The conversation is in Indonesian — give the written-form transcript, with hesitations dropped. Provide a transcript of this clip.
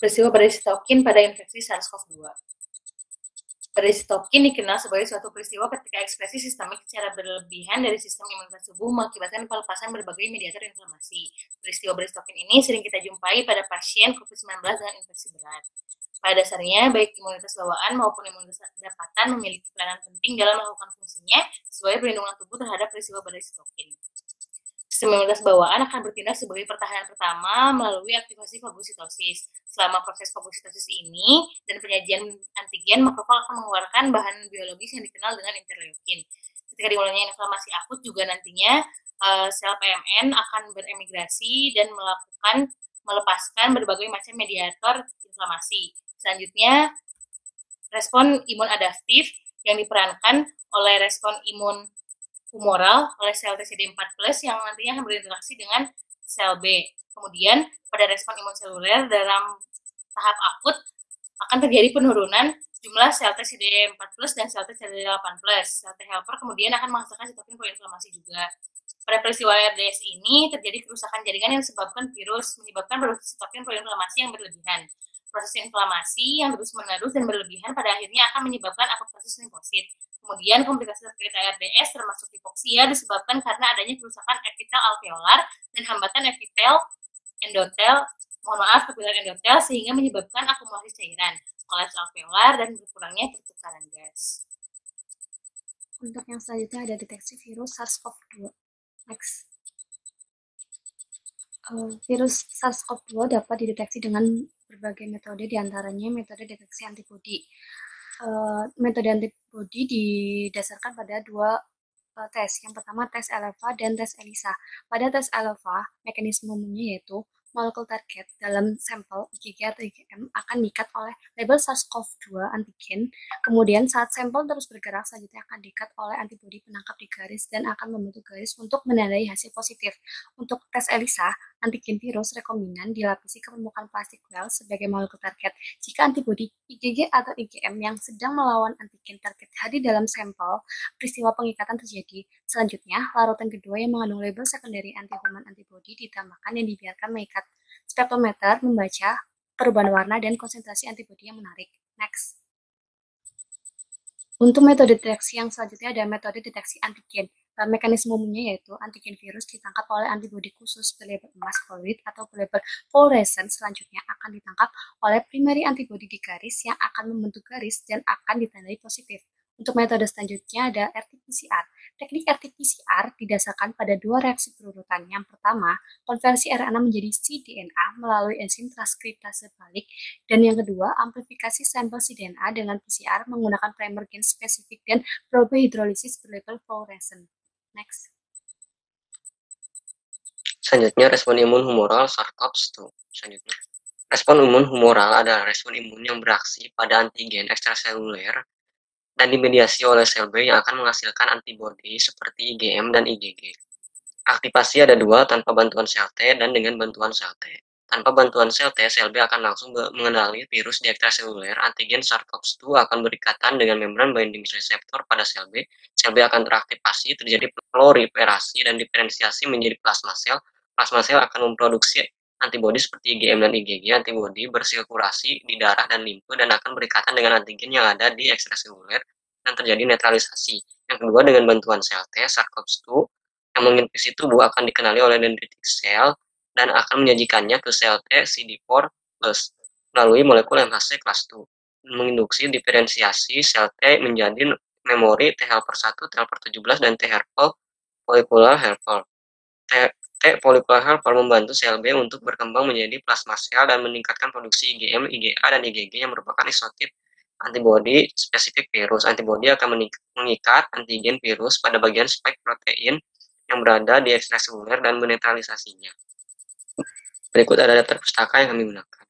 Peristiwa badai sitokin pada infeksi SARS-CoV-2. Badai sitokin dikenal sebagai suatu peristiwa ketika ekspresi sistemik secara berlebihan dari sistem imunitas tubuh mengakibatkan pelepasan berbagai mediator inflamasi. Peristiwa badai sitokin ini sering kita jumpai pada pasien COVID-19 dengan infeksi berat. Pada dasarnya, baik imunitas bawaan maupun imunitas dapatan memiliki peranan penting dalam melakukan fungsinya sebagai perlindungan tubuh terhadap peristiwa badai sitokin. Sistem imunitas bawaan akan bertindak sebagai pertahanan pertama melalui aktivasi fagositosis. Selama proses fagositosis ini dan penyajian antigen, makrofag akan mengeluarkan bahan biologis yang dikenal dengan interleukin. Ketika dimulainya inflamasi akut juga nantinya sel PMN akan beremigrasi dan melepaskan berbagai macam mediator inflamasi. Selanjutnya, respon imun adaptif yang diperankan oleh respon imun humoral oleh sel TCD4+ yang nantinya akan berinteraksi dengan sel B. Kemudian, pada respon imun seluler dalam tahap akut akan terjadi penurunan jumlah sel TCD4+ dan sel TCD8+. Sel T helper kemudian akan menghasilkan sitokin proinflamasi juga. Pada peristiwa RDS ini terjadi kerusakan jaringan yang disebabkan virus, menyebabkan produksi sitokin proinflamasi yang berlebihan. Proses inflamasi yang terus-menerus dan berlebihan pada akhirnya akan menyebabkan apoptosis limfosit. Kemudian komplikasi terkait ARDS termasuk hipoksia disebabkan karena adanya kerusakan epitel alveolar dan hambatan epitel endotel, kapiler endotel sehingga menyebabkan akumulasi cairan, kolaps alveolar dan berkurangnya pertukaran gas. Untuk yang selanjutnya ada deteksi virus SARS-CoV-2. Next. Virus SARS-CoV-2 dapat dideteksi dengan berbagai metode, diantaranya metode deteksi antibodi. Metode antibodi didasarkan pada dua tes. Yang pertama tes ELEVA dan tes ELISA. Pada tes ELEVA, mekanismenya yaitu molekul target dalam sampel IgG atau IgM akan diikat oleh label SARS-CoV-2 antigen. Kemudian saat sampel terus bergerak, selanjutnya akan diikat oleh antibodi penangkap di garis dan akan membentuk garis untuk menandai hasil positif. Untuk tes ELISA, antigen virus rekombinan dilapisi ke permukaan plastik well sebagai molekul target. Jika antibodi IgG atau IgM yang sedang melawan antigen target hadir dalam sampel, peristiwa pengikatan terjadi. Selanjutnya, larutan kedua yang mengandung label secondary anti-human antibody ditambahkan yang dibiarkan mengikat spektrometer membaca perubahan warna dan konsentrasi antibodi yang menarik. Next. Untuk metode deteksi yang selanjutnya ada metode deteksi antigen. Mekanisme umumnya yaitu antigen virus ditangkap oleh antibodi khusus berlabel emas fluid atau berlabel fluorescent. Selanjutnya akan ditangkap oleh primary antibodi di garis yang akan membentuk garis dan akan ditandai positif. Untuk metode selanjutnya ada RT-PCR. Teknik RT-PCR didasarkan pada dua reaksi berurutan. Yang pertama, konversi RNA menjadi cDNA melalui enzim transkriptase balik. Dan yang kedua, amplifikasi sampel cDNA dengan PCR menggunakan primer gen spesifik dan probe hidrolisis berlabel fluorescent. Next. Selanjutnya, respon imun humoral SARS-CoV-2. Selanjutnya, respon imun humoral adalah respon imun yang bereaksi pada antigen ekstraseluler dan dimediasi oleh sel B yang akan menghasilkan antibodi seperti IgM dan IgG. Aktivasi ada dua, tanpa bantuan sel T dan dengan bantuan sel T. Tanpa bantuan sel T, sel B akan langsung mengenali virus di ekstraseluler. Antigen SARS-CoV-2 akan berikatan dengan membran binding receptor pada sel B. Sel B akan teraktivasi, terjadi proliferasi dan diferensiasi menjadi plasma sel. Plasma sel akan memproduksi antibodi seperti IgM dan IgG. Antibodi bersirkulasi di darah dan limfe dan akan berikatan dengan antigen yang ada di ekstraseluler dan terjadi netralisasi. Yang kedua, dengan bantuan sel T, SARS-CoV-2 yang menginfeksi tubuh akan dikenali oleh dendritic cell dan akan menyajikannya ke sel T CD4+ melalui molekul MHC kelas 2. Menginduksi diferensiasi sel T menjadi memori T helper 1, T helper 17, dan T helper follicular helper. T follicular helper membantu sel B untuk berkembang menjadi plasma sel dan meningkatkan produksi IgM, IgA, dan IgG yang merupakan isotip antibodi spesifik virus. Antibodi akan mengikat antigen virus pada bagian spike protein yang berada di ekstraseluler dan menetralisasinya. Berikut ada daftar pustaka yang kami gunakan.